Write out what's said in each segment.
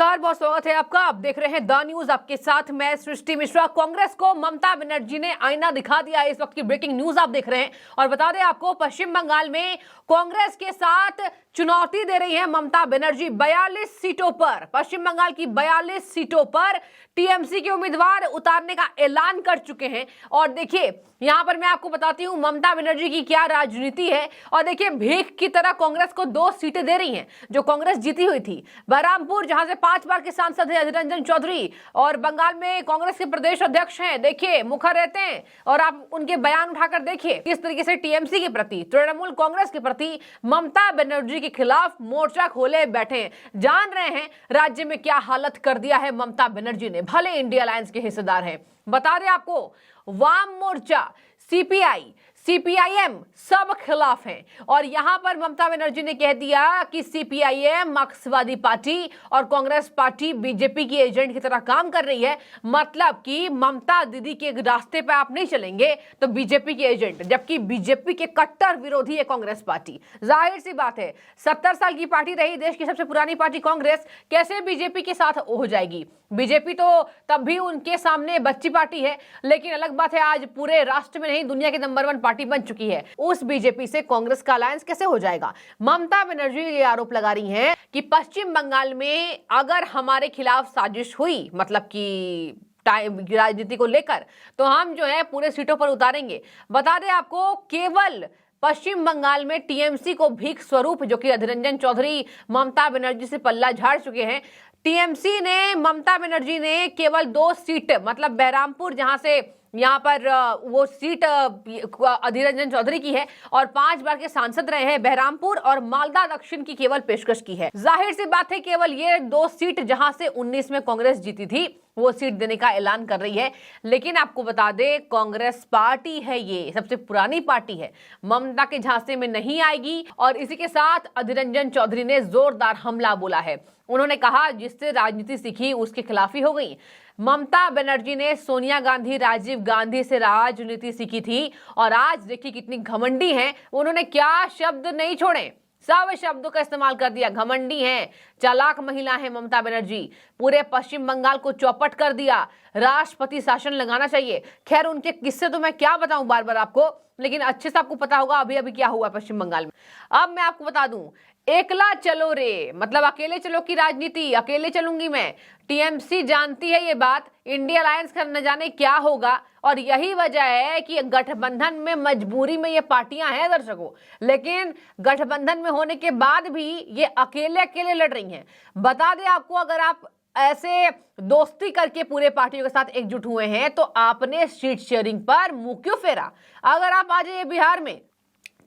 नमस्कार, बहुत स्वागत है आपका। आप देख रहे हैं द न्यूज, आपके साथ मैं सृष्टि मिश्रा। कांग्रेस को ममता बनर्जी ने आईना दिखा दिया है। इस वक्त की ब्रेकिंग न्यूज आप देख रहे हैं और बता दें आपको, पश्चिम बंगाल में कांग्रेस के साथ चुनौती दे रही है ममता बनर्जी। 42 सीटों पर, पश्चिम बंगाल की 42 सीटों पर टीएमसी के उम्मीदवार उतारने का ऐलान कर चुके हैं। और देखिए यहां पर मैं आपको बताती हूं ममता बनर्जी की क्या राजनीति है। और देखिए भीख की तरह कांग्रेस को 2 सीटें दे रही हैं जो कांग्रेस जीती हुई थी। बहरामपुर, जहां से 5 बार के सांसद हैं अधीर रंजन चौधरी, और बंगाल में कांग्रेस के प्रदेश अध्यक्ष हैं, देखिए मुखर रहते हैं, और आप उनके बयान उठाकर देखिए किस तरीके से टीएमसी के प्रति, तृणमूल कांग्रेस के प्रति ममता बनर्जी के खिलाफ मोर्चा खोले बैठे हैं। जान रहे हैं राज्य में क्या हालत कर दिया है ममता बनर्जी ने, भले इंडिया अलायंस के हिस्सेदार हैं। बता दें आपको, वाम मोर्चा, सीपीआई, सीपीआईएम सब खिलाफ हैं। और यहां पर ममता बनर्जी ने कह दिया कि सीपीआईएम मार्क्सवादी पार्टी और कांग्रेस पार्टी बीजेपी की एजेंट की तरह काम कर रही है। मतलब कि ममता दीदी के रास्ते पर आप नहीं चलेंगे तो बीजेपी के एजेंट, जबकि बीजेपी के कट्टर विरोधी है कांग्रेस पार्टी। जाहिर सी बात है, 70 साल की पार्टी रही देश की सबसे पुरानी पार्टी कांग्रेस, कैसे बीजेपी के साथ हो जाएगी? बीजेपी तो तब भी उनके सामने बच्ची पार्टी है, लेकिन अलग बात है आज पूरे राष्ट्र में नहीं दुनिया की नंबर 1 पार्टी बन चुकी है। उस बीजेपी से कांग्रेस का अलायंस कैसे हो जाएगा? ममता बनर्जी ये आरोप लगा रही हैं कि पश्चिम बंगाल में अगर हमारे खिलाफ साजिश हुई, मतलब कि राजनीति को लेकर, तो हम जो है पूरे सीटों पर उतारेंगे। बता दें आपको, केवल पश्चिम बंगाल में टीएमसी को भीख स्वरूप, जो कि अधीर रंजन चौधरी ममता बनर्जी से पल्ला झाड़ चुके हैं, टीएमसी ने, ममता बनर्जी ने केवल 2 सीट, मतलब बहरामपुर, जहां से यहाँ पर वो सीट अधीर रंजन चौधरी की है, और 5 बार के सांसद रहे हैं बहरामपुर और मालदा दक्षिण की केवल पेशकश की है। जाहिर सी बात है केवल ये 2 सीट जहां से 19 में कांग्रेस जीती थी, वो सीट देने का ऐलान कर रही है। लेकिन आपको बता दें, कांग्रेस पार्टी है, ये सबसे पुरानी पार्टी है, ममता के झांसे में नहीं आएगी। और इसी के साथ अधीर रंजन चौधरी ने जोरदार हमला बोला है। उन्होंने कहा जिससे राजनीति सीखी उसके खिलाफ ही हो गई। ममता बनर्जी ने सोनिया गांधी, राजीव गांधी से राजनीति सीखी थी, और आज देखिए कितनी घमंडी हैं। उन्होंने क्या शब्द नहीं छोड़े, सब शब्दों का इस्तेमाल कर दिया। घमंडी हैं, चालाक महिला है ममता बनर्जी, पूरे पश्चिम बंगाल को चौपट कर दिया। राष्ट्रपति शासन लगाना चाहिए। खैर उनके किस्से तो मैं क्या बताऊं बार बार आपको, लेकिन अच्छे से आपको पता होगा अभी अभी क्या हुआ पश्चिम बंगाल में। अब मैं आपको बता दूं, एकला चलो रे, मतलब अकेले चलो की राजनीति, अकेले चलूंगी मैं। टीएमसी जानती है ये बात, इंडिया अलायंस का न जाने क्या होगा। और यही वजह है कि गठबंधन में मजबूरी में ये पार्टियां हैं दर्शकों, लेकिन गठबंधन में होने के बाद भी ये अकेले अकेले लड़ रही हैं। बता दें आपको, अगर आप ऐसे दोस्ती करके पूरे पार्टियों के साथ एकजुट हुए हैं तो आपने सीट शेयरिंग पर मुंह क्यों फेरा? अगर आप आ जाइए बिहार में,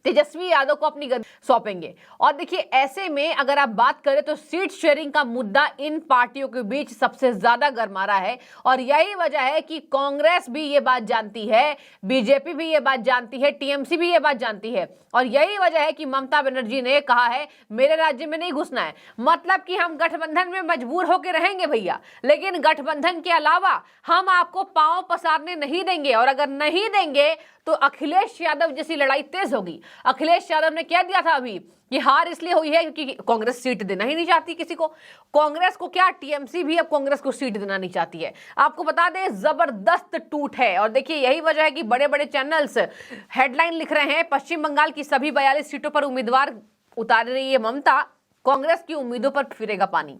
तेजस्वी यादव को अपनी गद्दी सौंपेंगे। और देखिए ऐसे में अगर आप बात करें तो सीट शेयरिंग का मुद्दा इन पार्टियों के बीच सबसे ज्यादा गर्मा रहा है। और यही वजह है कि कांग्रेस भी ये बात जानती है, बीजेपी भी ये बात जानती है, टीएमसी भी ये बात जानती है। और यही वजह है कि ममता बनर्जी ने कहा है मेरे राज्य में नहीं घुसना है, मतलब कि हम गठबंधन में मजबूर होकर रहेंगे भैया, लेकिन गठबंधन के अलावा हम आपको पांव पसारने नहीं देंगे। और अगर नहीं देंगे तो अखिलेश यादव जैसी लड़ाई तेज होगी। अखिलेश यादव ने कह दिया था अभी कि हार इसलिए हुई है क्योंकि कांग्रेस सीट देना ही नहीं चाहती किसी को। कांग्रेस को क्या, टीएमसी भी अब कांग्रेस को सीट देना नहीं चाहती है। आपको बता दें जबरदस्त टूट है। और देखिए यही वजह है कि बड़े बड़े चैनल्स हेडलाइन लिख रहे हैं, पश्चिम बंगाल की सभी 42 सीटों पर उम्मीदवार उतार रही है ममता, कांग्रेस की उम्मीदों पर फिरेगा पानी।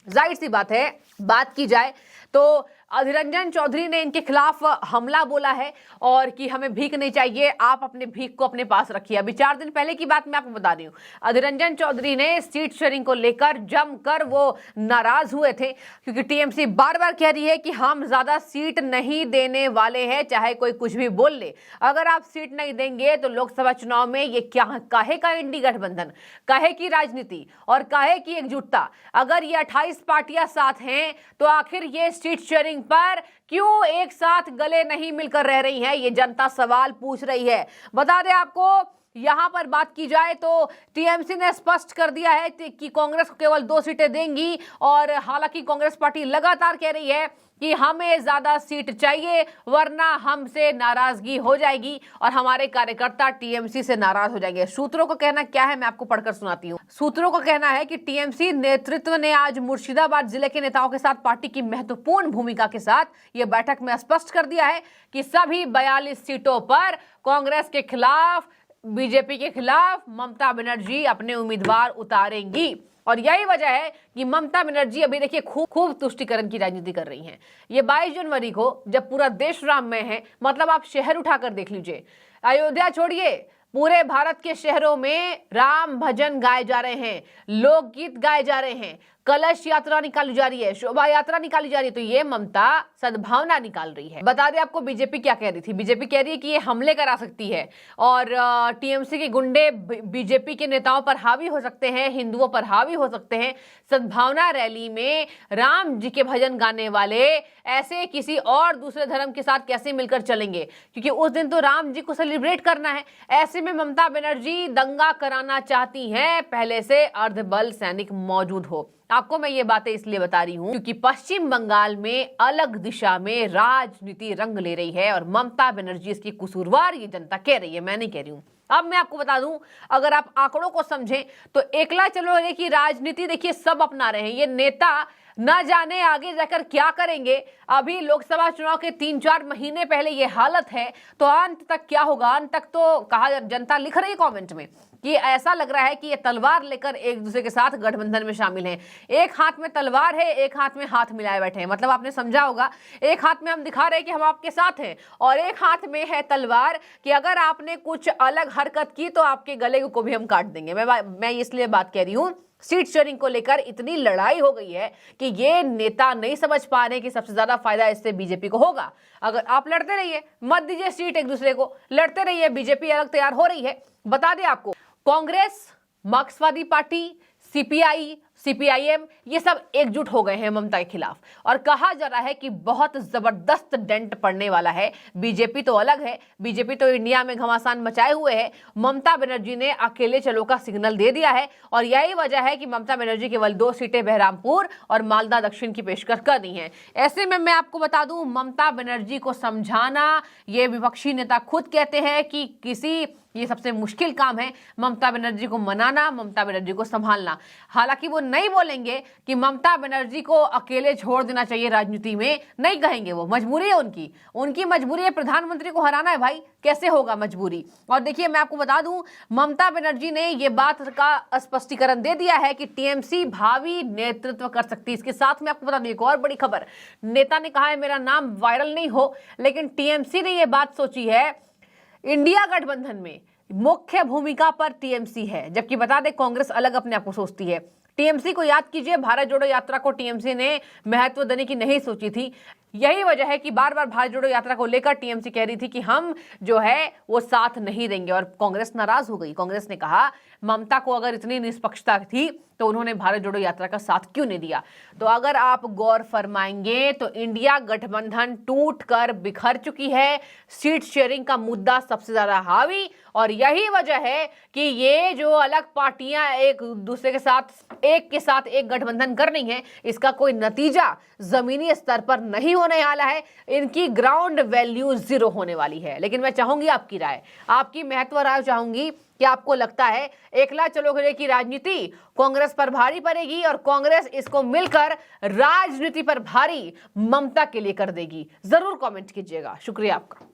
जाहिर सी बात है, बात की जाए तो अधीर रंजन चौधरी ने इनके खिलाफ हमला बोला है और कि हमें भीख नहीं चाहिए, आप अपने भीख को अपने पास रखिए। अभी 4 दिन पहले की बात मैं आपको बता रही हूँ, अधीर रंजन चौधरी ने सीट शेयरिंग को लेकर जमकर वो नाराज हुए थे, क्योंकि टीएमसी बार बार कह रही है कि हम ज्यादा सीट नहीं देने वाले हैं, चाहे कोई कुछ भी बोल ले। अगर आप सीट नहीं देंगे तो लोकसभा चुनाव में ये क्या, काहे का इंडी गठबंधन, काहे की राजनीति और काहे की एकजुटता? अगर ये 28 पार्टियां साथ हैं तो आखिर ये सीट शेयरिंग पर क्यों एक साथ गले नहीं मिलकर रह रही हैं? ये जनता सवाल पूछ रही है। बता दें आपको, यहां पर बात की जाए तो टीएमसी ने स्पष्ट कर दिया है कि कांग्रेस को केवल 2 सीटें देंगी, और हालांकि कांग्रेस पार्टी लगातार कह रही है कि हमें ज्यादा सीट चाहिए वरना हमसे नाराजगी हो जाएगी और हमारे कार्यकर्ता टीएमसी से नाराज हो जाएंगे। सूत्रों का कहना क्या है, मैं आपको पढ़कर सुनाती हूँ। सूत्रों का कहना है कि टीएमसी नेतृत्व ने आज मुर्शिदाबाद जिले के नेताओं के साथ पार्टी की महत्वपूर्ण भूमिका के साथ यह बैठक में स्पष्ट कर दिया है कि सभी 42 सीटों पर कांग्रेस के खिलाफ, बीजेपी के खिलाफ ममता बनर्जी अपने उम्मीदवार उतारेंगी। और यही वजह है कि ममता बनर्जी अभी देखिए खूब तुष्टीकरण की राजनीति कर रही हैं। ये 22 जनवरी को जब पूरा देश राममय है, मतलब आप शहर उठाकर देख लीजिए, अयोध्या छोड़िए, पूरे भारत के शहरों में राम भजन गाए जा रहे हैं, लोकगीत गाए जा रहे हैं, कलश यात्रा निकाली जा रही है, शोभा यात्रा निकाली जा रही है। तो ये ममता सद्भावना निकाल रही है। बता दें आपको बीजेपी क्या कह रही थी। बीजेपी कह रही है कि ये हमले करा सकती है और टीएमसी के गुंडे बीजेपी के नेताओं पर हावी हो सकते हैं, हिंदुओं पर हावी हो सकते हैं। सद्भावना रैली में राम जी के भजन गाने वाले ऐसे किसी और दूसरे धर्म के साथ कैसे मिलकर चलेंगे, क्योंकि उस दिन तो राम जी को सेलिब्रेट करना है। ऐसे में ममता बनर्जी दंगा कराना चाहती हैं, पहले से अर्धबल सैनिक मौजूद हो। आपको मैं ये बातें इसलिए बता रही हूं क्योंकि पश्चिम बंगाल में अलग दिशा में राजनीति रंग ले रही है और ममता बनर्जी इसकी कसूरवार ये जनता कह रही है, मैं नहीं कह रही हूं। अब मैं आपको बता दूं, अगर आप आंकड़ों को समझें तो एकला चलो की राजनीति देखिए सब अपना रहे हैं। ये नेता न जाने आगे जाकर क्या करेंगे। अभी लोकसभा चुनाव के 3-4 महीने पहले ये हालत है, तो अंत तक क्या होगा? अंत तक तो कहा, जनता लिख रही है कमेंट में कि ऐसा लग रहा है कि ये तलवार लेकर एक दूसरे के साथ गठबंधन में शामिल हैं। एक हाथ में तलवार है, एक हाथ में हाथ मिलाए बैठे हैं। मतलब आपने समझा होगा, एक हाथ में हम दिखा रहे हैं कि हम आपके साथ हैं और एक हाथ में है तलवार कि अगर आपने कुछ अलग हरकत की तो आपके गले को भी हम काट देंगे। मैं इसलिए बात कह रही हूँ, सीट शेयरिंग को लेकर इतनी लड़ाई हो गई है कि ये नेता नहीं समझ पा रहे कि सबसे ज्यादा फायदा इससे बीजेपी को होगा। अगर आप लड़ते रहिए, मत दीजिए सीट एक दूसरे को, लड़ते रहिए, बीजेपी अलग तैयार हो रही है। बता दें आपको, कांग्रेस, मार्क्सवादी पार्टी, सीपीआई, सीपीआईएम ये सब एकजुट हो गए हैं ममता के खिलाफ और कहा जा रहा है कि बहुत जबरदस्त डेंट पड़ने वाला है। बीजेपी तो अलग है, बीजेपी तो इंडिया में घमासान मचाए हुए है। ममता बनर्जी ने अकेले चलो का सिग्नल दे दिया है और यही वजह है कि ममता बनर्जी केवल 2 सीटें बहरामपुर और मालदा दक्षिण की पेशकश कर दी हैं। ऐसे में मैं आपको बता दूं, ममता बनर्जी को समझाना, ये विपक्षी नेता खुद कहते हैं कि ये सबसे मुश्किल काम है, ममता बनर्जी को मनाना, ममता बनर्जी को संभालना। हालांकि वो नहीं बोलेंगे कि ममता बनर्जी को अकेले छोड़ देना चाहिए राजनीति में, नहीं कहेंगे, वो मजबूरी है उनकी मजबूरी है, प्रधानमंत्री को हराना है भाई, कैसे होगा मजबूरी। और देखिए मैं आपको बता दूं, ममता बनर्जी ने ये बात का स्पष्टीकरण दे दिया है कि टीएमसी भावी नेतृत्व कर सकती है। इसके साथ में आपको बता दूं एक और बड़ी खबर, नेता ने कहा है मेरा नाम वायरल नहीं हो, लेकिन टीएमसी ने यह बात सोची है, इंडिया गठबंधन में मुख्य भूमिका पर टीएमसी है, जबकि बता दें कांग्रेस अलग अपने आप को सोचती है। टीएमसी को याद कीजिए, भारत जोड़ो यात्रा को टीएमसी ने महत्व देने की नहीं सोची थी। यही वजह है कि बार बार भारत जोड़ो यात्रा को लेकर टीएमसी कह रही थी कि हम जो है वो साथ नहीं देंगे और कांग्रेस नाराज हो गई। कांग्रेस ने कहा ममता को अगर इतनी निष्पक्षता थी तो उन्होंने भारत जोड़ो यात्रा का साथ क्यों नहीं दिया। तो अगर आप गौर फरमाएंगे तो इंडिया गठबंधन टूटकर बिखर चुकी है, सीट शेयरिंग का मुद्दा सबसे ज्यादा हावी, और यही वजह है कि ये जो अलग पार्टियां एक दूसरे के साथ एक गठबंधन कर रही हैं, इसका कोई नतीजा जमीनी स्तर पर नहीं होने वाला है। इनकी ग्राउंड वैल्यू 0 होने वाली है। लेकिन मैं चाहूंगी आपकी राय, आपकी महत्व राय चाहूंगी कि आपको लगता है एकला चलोगे की राजनीति कांग्रेस पर भारी पड़ेगी और कांग्रेस इसको मिलकर राजनीति पर भारी ममता के लिए कर देगी? जरूर कमेंट कीजिएगा। शुक्रिया आपका।